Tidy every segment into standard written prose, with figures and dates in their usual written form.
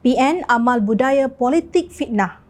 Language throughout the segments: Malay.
PN amal budaya politik fitnah.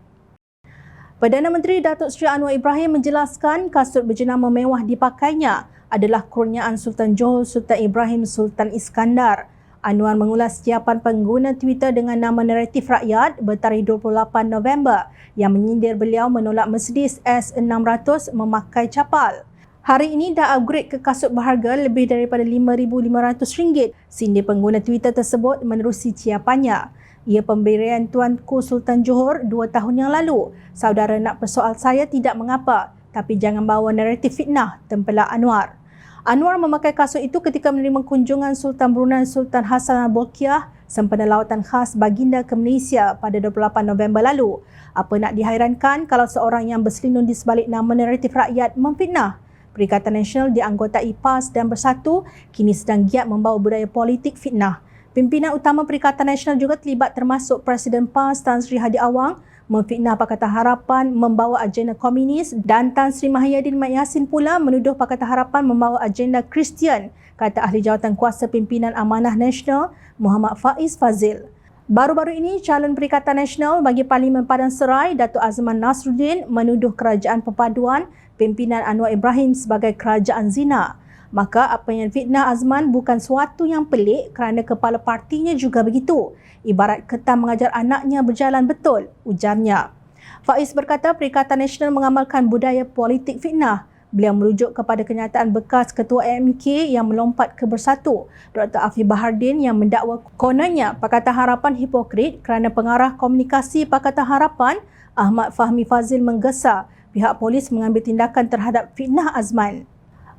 Perdana Menteri Datuk Seri Anwar Ibrahim menjelaskan kasut berjenama mewah dipakainya adalah kurniaan Sultan Johor Sultan Ibrahim Sultan Iskandar. Anwar mengulas siapan pengguna Twitter dengan nama Naratif Rakyat bertarikh 28 November yang menyindir beliau menolak Mercedes S600 memakai capal. Hari ini dah upgrade ke kasut berharga lebih daripada RM5,500, sindir pengguna Twitter tersebut menerusi ciapannya. Ia pemberian Tuanku Sultan Johor 2 tahun yang lalu. Saudara nak persoal saya tidak mengapa, tapi jangan bawa naratif fitnah, tempelak Anwar. Anwar memakai kasut itu ketika menerima kunjungan Sultan Brunei Sultan Hassan Al-Bolkiah sempena lawatan khas baginda ke Malaysia pada 28 November lalu. Apa nak dihairankan kalau seorang yang berselindung di sebalik nama naratif rakyat memfitnah? Perikatan Nasional dianggotai PAS dan Bersatu kini sedang giat membawa budaya politik fitnah. Pimpinan utama Perikatan Nasional juga terlibat termasuk Presiden PAS Tan Sri Hadi Awang memfitnah Pakatan Harapan membawa agenda komunis dan Tan Sri Mahyadin Mat Yassin pula menuduh Pakatan Harapan membawa agenda Kristian, kata Ahli Jawatan Kuasa Pimpinan Amanah Nasional Muhammad Faiz Fazil. Baru-baru ini, calon Perikatan Nasional bagi Parlimen Padang Serai, Datuk Azman Nasruddin menuduh Kerajaan Perpaduan pimpinan Anwar Ibrahim sebagai kerajaan zina. Maka apa yang fitnah Azman bukan suatu yang pelik kerana kepala partinya juga begitu. Ibarat ketan mengajar anaknya berjalan betul, ujarnya. Faiz berkata Perikatan Nasional mengamalkan budaya politik fitnah. Beliau merujuk kepada kenyataan bekas Ketua AMK yang melompat ke Bersatu, Dr. Afif Bahardin, yang mendakwa kononnya Pakatan Harapan hipokrit kerana pengarah komunikasi Pakatan Harapan Ahmad Fahmi Fazil menggesa pihak polis mengambil tindakan terhadap fitnah Azman.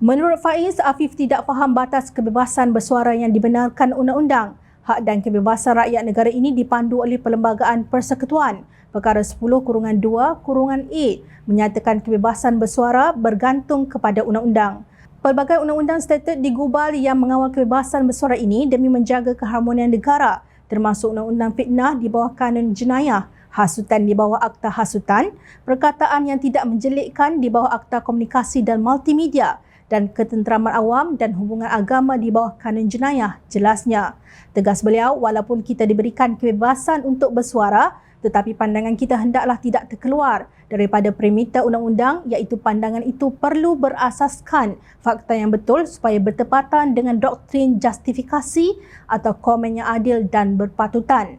Menurut Faiz, Afif tidak faham batas kebebasan bersuara yang dibenarkan undang-undang. Hak dan kebebasan rakyat negara ini dipandu oleh Perlembagaan Persekutuan. Perkara 10-2-A menyatakan kebebasan bersuara bergantung kepada undang-undang. Pelbagai undang-undang stated digubal yang mengawal kebebasan bersuara ini demi menjaga keharmonian negara, termasuk undang-undang fitnah di bawah kanun jenayah, hasutan di bawah Akta Hasutan, perkataan yang tidak menjelekkan di bawah Akta Komunikasi dan Multimedia, dan ketenteraman awam dan hubungan agama di bawah kanun jenayah, jelasnya. Tegas beliau, walaupun kita diberikan kebebasan untuk bersuara, tetapi pandangan kita hendaklah tidak terkeluar daripada premisa undang-undang, iaitu pandangan itu perlu berasaskan fakta yang betul supaya bertepatan dengan doktrin justifikasi atau komen yang adil dan berpatutan.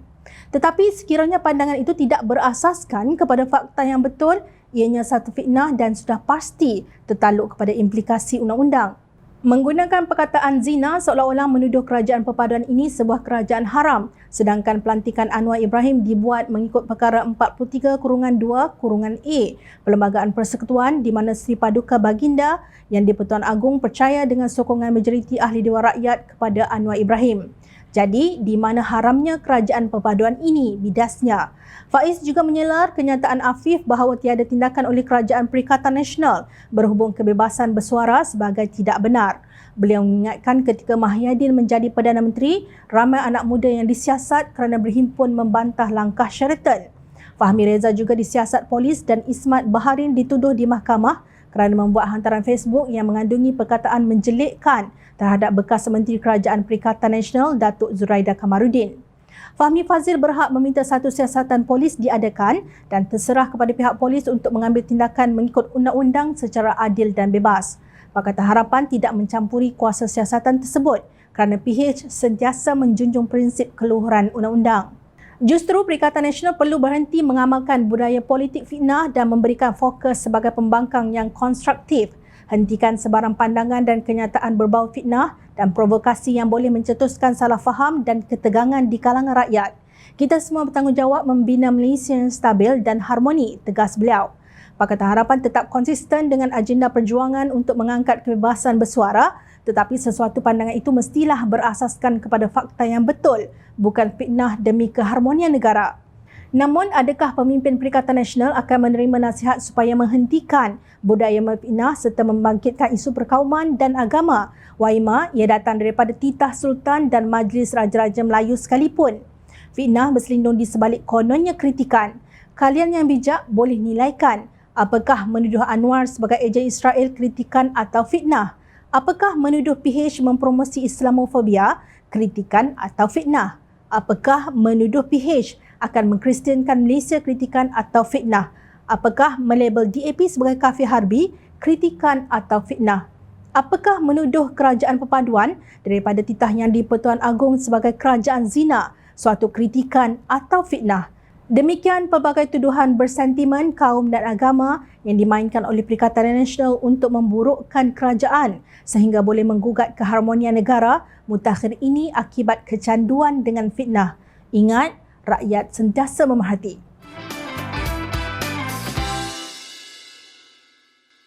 Tetapi sekiranya pandangan itu tidak berasaskan kepada fakta yang betul, ianya satu fitnah dan sudah pasti tertakluk kepada implikasi undang-undang. Menggunakan perkataan zina seolah-olah menuduh kerajaan perpaduan ini sebuah kerajaan haram, sedangkan pelantikan Anwar Ibrahim dibuat mengikut perkara 43-2-A Perlembagaan Persekutuan di mana Sri Paduka Baginda yang di-Pertuan Agong percaya dengan sokongan majoriti ahli Dewan Rakyat kepada Anwar Ibrahim. Jadi, di mana haramnya kerajaan perpaduan ini, bidasnya. Faiz juga menyelar kenyataan Afif bahawa tiada tindakan oleh Kerajaan Perikatan Nasional berhubung kebebasan bersuara sebagai tidak benar. Beliau mengingatkan ketika Mahyadin menjadi Perdana Menteri, ramai anak muda yang disiasat kerana berhimpun membantah langkah Sheraton. Fahmi Reza juga disiasat polis dan Ismat Baharin dituduh di mahkamah kerana membuat hantaran Facebook yang mengandungi perkataan menjelekkan terhadap bekas Menteri Kerajaan Perikatan Nasional Datuk Zuraidah Kamaruddin. Fahmi Fazil berhak meminta satu siasatan polis diadakan dan terserah kepada pihak polis untuk mengambil tindakan mengikut undang-undang secara adil dan bebas. Pakatan Harapan tidak mencampuri kuasa siasatan tersebut kerana PH sentiasa menjunjung prinsip keluhuran undang-undang. Justru Perikatan Nasional perlu berhenti mengamalkan budaya politik fitnah dan memberikan fokus sebagai pembangkang yang konstruktif. Hentikan sebarang pandangan dan kenyataan berbau fitnah dan provokasi yang boleh mencetuskan salah faham dan ketegangan di kalangan rakyat. Kita semua bertanggungjawab membina Malaysia yang stabil dan harmoni, tegas beliau. Pakatan Harapan tetap konsisten dengan agenda perjuangan untuk mengangkat kebebasan bersuara, tetapi sesuatu pandangan itu mestilah berasaskan kepada fakta yang betul, bukan fitnah demi keharmonian negara. Namun, adakah pemimpin Perikatan Nasional akan menerima nasihat supaya menghentikan budaya memfitnah serta membangkitkan isu perkauman dan agama? Waima, ia datang daripada titah Sultan dan Majlis Raja-Raja Melayu sekalipun. Fitnah berselindung di sebalik kononnya kritikan. Kalian yang bijak boleh nilaikan, apakah menuduh Anwar sebagai ejen Israel kritikan atau fitnah? Apakah menuduh PH mempromosi Islamofobia kritikan atau fitnah? Apakah menuduh PH akan mengkristiankan Malaysia kritikan atau fitnah? Apakah melabel DAP sebagai kafir harbi, kritikan atau fitnah? Apakah menuduh kerajaan perpaduan daripada titah Yang di-Pertuan Agong sebagai kerajaan zina suatu kritikan atau fitnah? Demikian pelbagai tuduhan bersentimen kaum dan agama yang dimainkan oleh Perikatan Nasional untuk memburukkan kerajaan sehingga boleh menggugat keharmonian negara mutakhir ini akibat kecanduan dengan fitnah. Ingat, rakyat sentiasa memerhati.